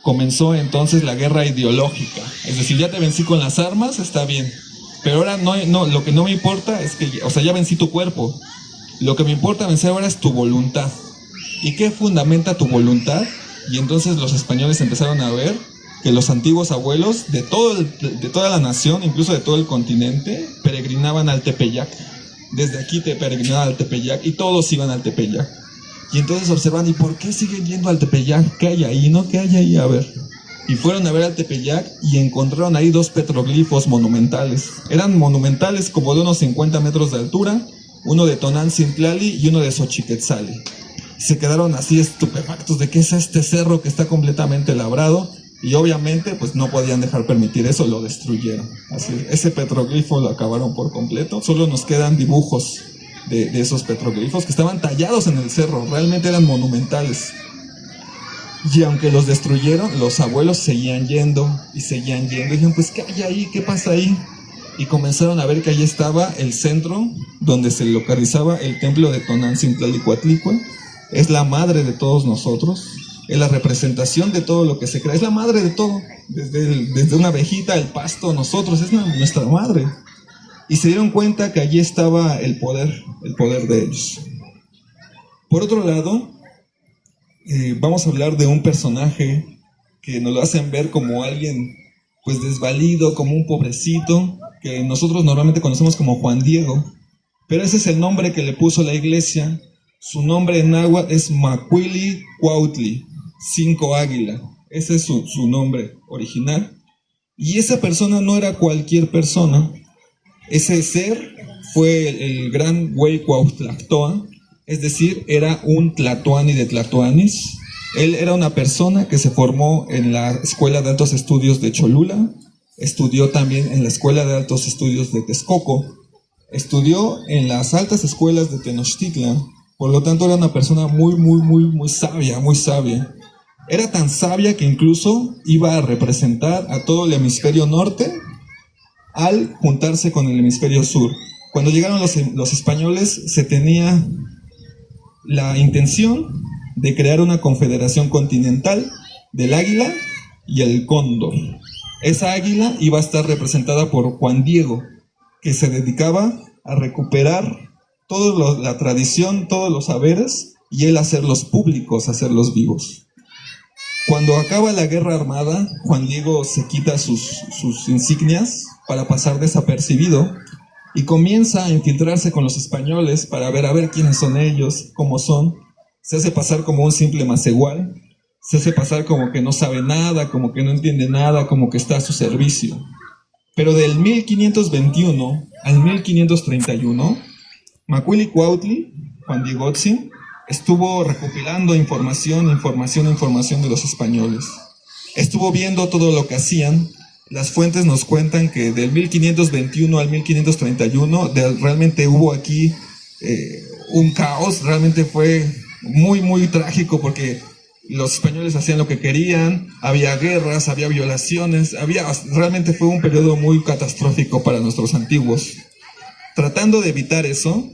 comenzó entonces la guerra ideológica. Es decir, ya te vencí con las armas, está bien. Pero ahora no, lo que no me importa es que, o sea, ya vencí tu cuerpo. Lo que me importa vencer ahora es tu voluntad. ¿Y qué fundamenta tu voluntad? Y entonces los españoles empezaron a ver que los antiguos abuelos de toda la nación, incluso de todo el continente, peregrinaban al Tepeyac. Desde aquí te peregrinaban al Tepeyac y todos iban al Tepeyac. Y entonces observan, ¿y por qué siguen yendo al Tepeyac? ¿Qué hay ahí? ¿No? ¿Qué hay ahí? A ver. Y fueron a ver al Tepeyac y encontraron ahí 2 petroglifos monumentales. Eran monumentales como de unos 50 metros de altura, uno de Tonantzin-Tlali y uno de Xochiquetzali. Se quedaron así estupefactos de qué es este cerro que está completamente labrado, y obviamente pues no podían dejar permitir eso, lo destruyeron. Así, ese petroglifo lo acabaron por completo, solo nos quedan dibujos de esos petroglifos que estaban tallados en el cerro, realmente eran monumentales. Y aunque los destruyeron, los abuelos seguían yendo y seguían yendo. Y dijeron, pues ¿qué hay ahí? ¿Qué pasa ahí? Y comenzaron a ver que ahí estaba el centro donde se localizaba el templo de Tonantzin-Tlalikuatlicue. Es la madre de todos nosotros, es la representación de todo lo que se crea, es la madre de todo, desde una abejita, el pasto, nosotros, es nuestra madre. Y se dieron cuenta que allí estaba el poder de ellos. Por otro lado, vamos a hablar de un personaje que nos lo hacen ver como alguien pues desvalido, como un pobrecito, que nosotros normalmente conocemos como Juan Diego, pero ese es el nombre que le puso la iglesia. Su nombre en náhuatl es Macuili Cuautli, 5 águila. Ese es su nombre original. Y esa persona no era cualquier persona. Ese ser fue el gran Güey Cuauhtlactoa, es decir, era un tlatoani de tlatoanis. Él era una persona que se formó en la Escuela de Altos Estudios de Cholula, estudió también en la Escuela de Altos Estudios de Texcoco, estudió en las altas escuelas de Tenochtitlan. Por lo tanto, era una persona muy sabia, muy sabia. Era tan sabia que incluso iba a representar a todo el hemisferio norte al juntarse con el hemisferio sur. Cuando llegaron los españoles, se tenía la intención de crear una confederación continental del águila y el cóndor. Esa águila iba a estar representada por Juan Diego, que se dedicaba a recuperar toda la tradición, todos los saberes, y él hacerlos públicos, hacerlos vivos. Cuando acaba la guerra armada, Juan Diego se quita sus insignias para pasar desapercibido y comienza a infiltrarse con los españoles para ver quiénes son ellos, cómo son. Se hace pasar como un simple macehual, se hace pasar como que no sabe nada, como que no entiende nada, como que está a su servicio. Pero del 1521 al 1531, Macuili Cuautli, Juan Diegotzi, estuvo recopilando información de los españoles. Estuvo viendo todo lo que hacían. Las fuentes nos cuentan que del 1521 al 1531 realmente hubo aquí un caos, realmente fue muy trágico porque los españoles hacían lo que querían, había guerras, había violaciones, realmente fue un periodo muy catastrófico para nuestros antiguos. Tratando de evitar eso,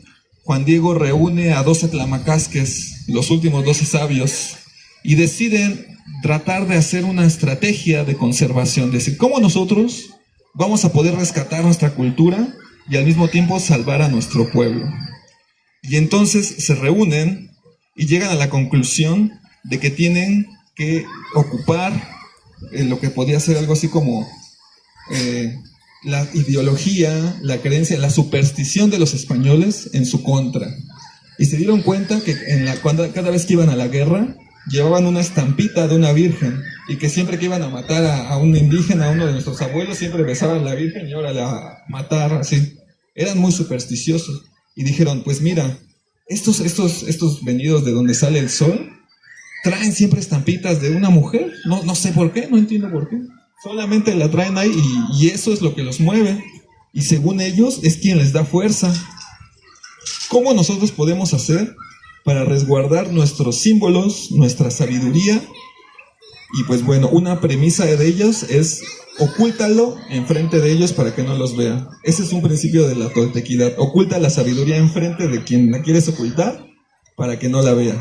Juan Diego reúne a 12 tlamacasques, los últimos 12 sabios, y deciden tratar de hacer una estrategia de conservación, es decir, cómo nosotros vamos a poder rescatar nuestra cultura y al mismo tiempo salvar a nuestro pueblo. Y entonces se reúnen y llegan a la conclusión de que tienen que ocupar lo que podía ser algo así como la ideología, la creencia, la superstición de los españoles en su contra. Y se dieron cuenta que cada vez que iban a la guerra, llevaban una estampita de una virgen, y que siempre que iban a matar a un indígena, a uno de nuestros abuelos, siempre besaban a la virgen y ahora la matar, así. Eran muy supersticiosos. Y dijeron, pues mira, estos venidos de donde sale el sol, traen siempre estampitas de una mujer. No sé por qué, no entiendo por qué. Solamente la traen ahí y eso es lo que los mueve. Y según ellos es quien les da fuerza. ¿Cómo nosotros podemos hacer para resguardar nuestros símbolos, nuestra sabiduría? Y pues bueno, una premisa de ellos es ocúltalo enfrente de ellos para que no los vean. Ese es un principio de la toltequidad. Oculta la sabiduría enfrente de quien la quieres ocultar para que no la vea.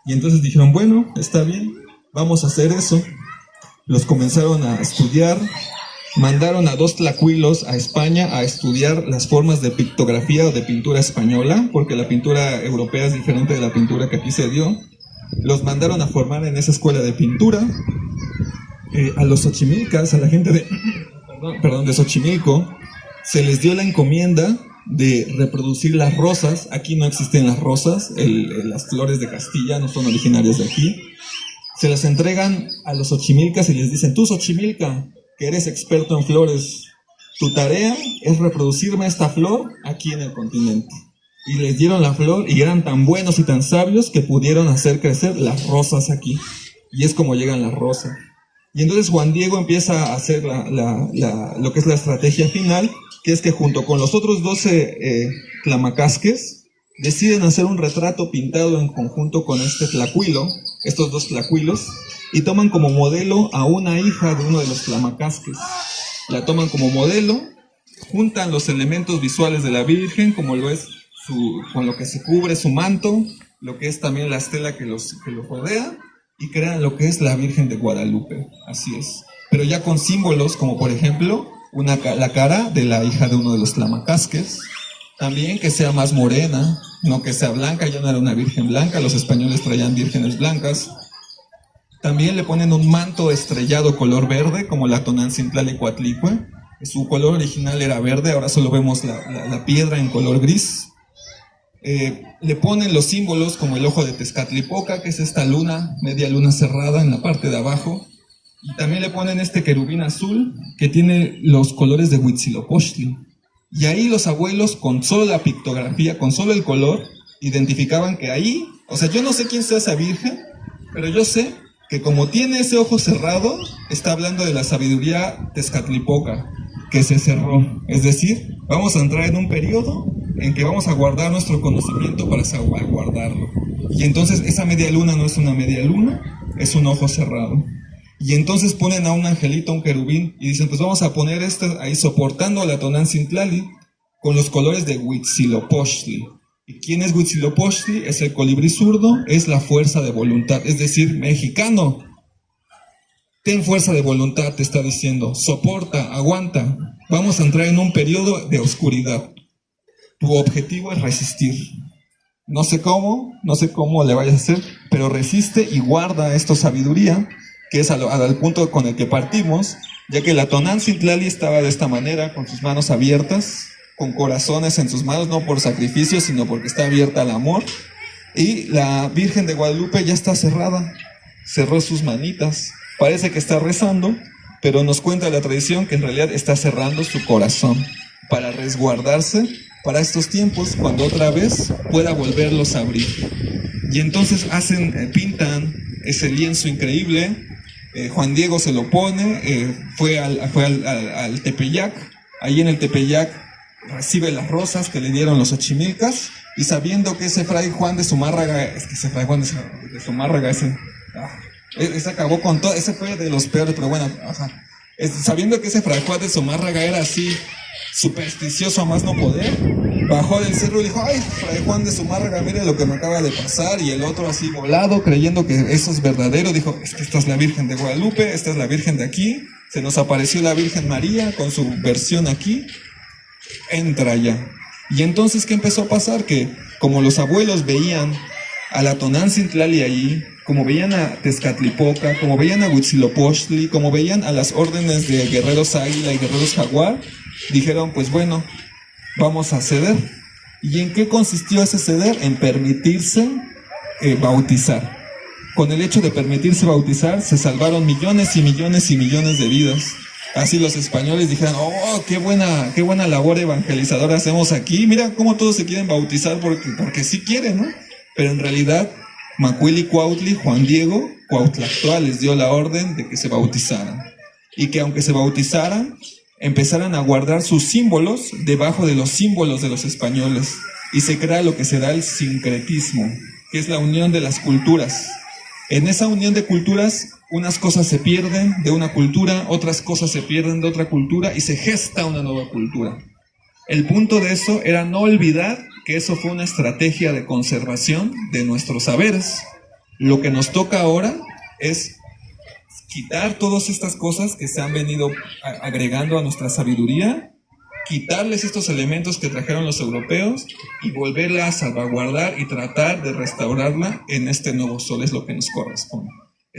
Y entonces dijeron, bueno, está bien, vamos a hacer eso. los comenzaron a estudiar, mandaron a 2 tlacuilos a España a estudiar las formas de pictografía o de pintura española, porque la pintura europea es diferente de la pintura que aquí se dio. Los mandaron a formar en esa escuela de pintura. A los xochimilcas, a la gente de Xochimilco, se les dio la encomienda de reproducir las rosas. Aquí no existen las rosas, las flores de Castilla no son originarias de aquí. Se las entregan a los xochimilcas y les dicen: tú, Xochimilca, que eres experto en flores, tu tarea es reproducirme esta flor aquí en el continente. Y les dieron la flor y eran tan buenos y tan sabios que pudieron hacer crecer las rosas aquí. Y es como llegan las rosas. Y entonces Juan Diego empieza a hacer lo que es la estrategia final, que es que junto con los otros 12 tlamacasques, deciden hacer un retrato pintado en conjunto con este tlacuilo, estos 2 tlacuilos, y toman como modelo a una hija de uno de los tlamacasques. La toman como modelo, juntan los elementos visuales de la Virgen, como lo es con lo que se cubre su manto, lo que es también la estela que lo rodea, y crean lo que es la Virgen de Guadalupe, así es. Pero ya con símbolos como, por ejemplo, la cara de la hija de uno de los tlamacasques, también que sea más morena, no que sea blanca. Ya no era una virgen blanca, los españoles traían vírgenes blancas. También le ponen un manto estrellado color verde, como la Tonantzintlan Coatlicue. Su color original era verde, ahora solo vemos la piedra en color gris. Le ponen los símbolos como el ojo de Tezcatlipoca, que es esta luna, media luna cerrada en la parte de abajo. Y también le ponen este querubín azul, que tiene los colores de Huitzilopochtli. Y ahí los abuelos, con solo la pictografía, con solo el color, identificaban que ahí, o sea, yo no sé quién sea esa virgen, pero yo sé que como tiene ese ojo cerrado, está hablando de la sabiduría Tezcatlipoca, que se cerró. Es decir, vamos a entrar en un periodo en que vamos a guardar nuestro conocimiento para salvaguardarlo. Y entonces esa media luna no es una media luna, es un ojo cerrado. Y entonces ponen a un angelito, un querubín, y dicen: pues vamos a poner ahí soportando a la Tonantzintlan con los colores de Huitzilopochtli. ¿Y quién es Huitzilopochtli? Es el colibrí zurdo, es la fuerza de voluntad. Es decir, mexicano, ten fuerza de voluntad, te está diciendo. Soporta, aguanta. Vamos a entrar en un periodo de oscuridad. Tu objetivo es resistir. No sé cómo le vayas a hacer, pero resiste y guarda esta sabiduría, que es al punto con el que partimos, ya que la Tonantzintlan estaba de esta manera, con sus manos abiertas, con corazones en sus manos, no por sacrificio, sino porque está abierta al amor. Y la Virgen de Guadalupe ya está cerrada, cerró sus manitas, parece que está rezando, pero nos cuenta la tradición que en realidad está cerrando su corazón para resguardarse para estos tiempos, cuando otra vez pueda volverlos a abrir. Y entonces pintan ese lienzo increíble. Juan Diego se lo pone, fue al Tepeyac. Ahí en el Tepeyac recibe las rosas que le dieron los xochimilcas, y sabiendo que ese fray Juan de Zumárraga, ese acabó con todo, ese fue de los peores, pero bueno, sabiendo que ese fray Juan de Zumárraga era así, supersticioso a más no poder, bajó del cerro y dijo: ay, fray Juan de Zumárraga, mire lo que me acaba de pasar. Y el otro, así volado, creyendo que eso es verdadero, dijo: es que esta es la Virgen de Guadalupe, esta es la Virgen de aquí, se nos apareció la Virgen María con su versión aquí, entra ya. Y entonces, ¿qué empezó a pasar? Que como los abuelos veían a la Tonantzintlan ahí, como veían a Tezcatlipoca, como veían a Huitzilopochtli, como veían a las órdenes de guerreros águila y guerreros jaguar, dijeron: pues bueno, vamos a ceder. ¿Y en qué consistió ese ceder? En permitirse bautizar. Con el hecho de permitirse bautizar, se salvaron millones y millones y millones de vidas. Así los españoles dijeron: oh, qué buena labor evangelizadora hacemos aquí. Mira cómo todos se quieren bautizar porque sí quieren, ¿no? Pero en realidad, Macuili-Cuautli, Juan Diego, Cuauhtlactoa, les dio la orden de que se bautizaran. Y que aunque se bautizaran, empezaran a guardar sus símbolos debajo de los símbolos de los españoles. Y se crea lo que se da el sincretismo, que es la unión de las culturas. En esa unión de culturas, unas cosas se pierden de una cultura, otras cosas se pierden de otra cultura, y se gesta una nueva cultura. El punto de eso era no olvidar que eso fue una estrategia de conservación de nuestros saberes. Lo que nos toca ahora es quitar todas estas cosas que se han venido agregando a nuestra sabiduría, quitarles estos elementos que trajeron los europeos y volverla a salvaguardar y tratar de restaurarla en este nuevo sol, es lo que nos corresponde.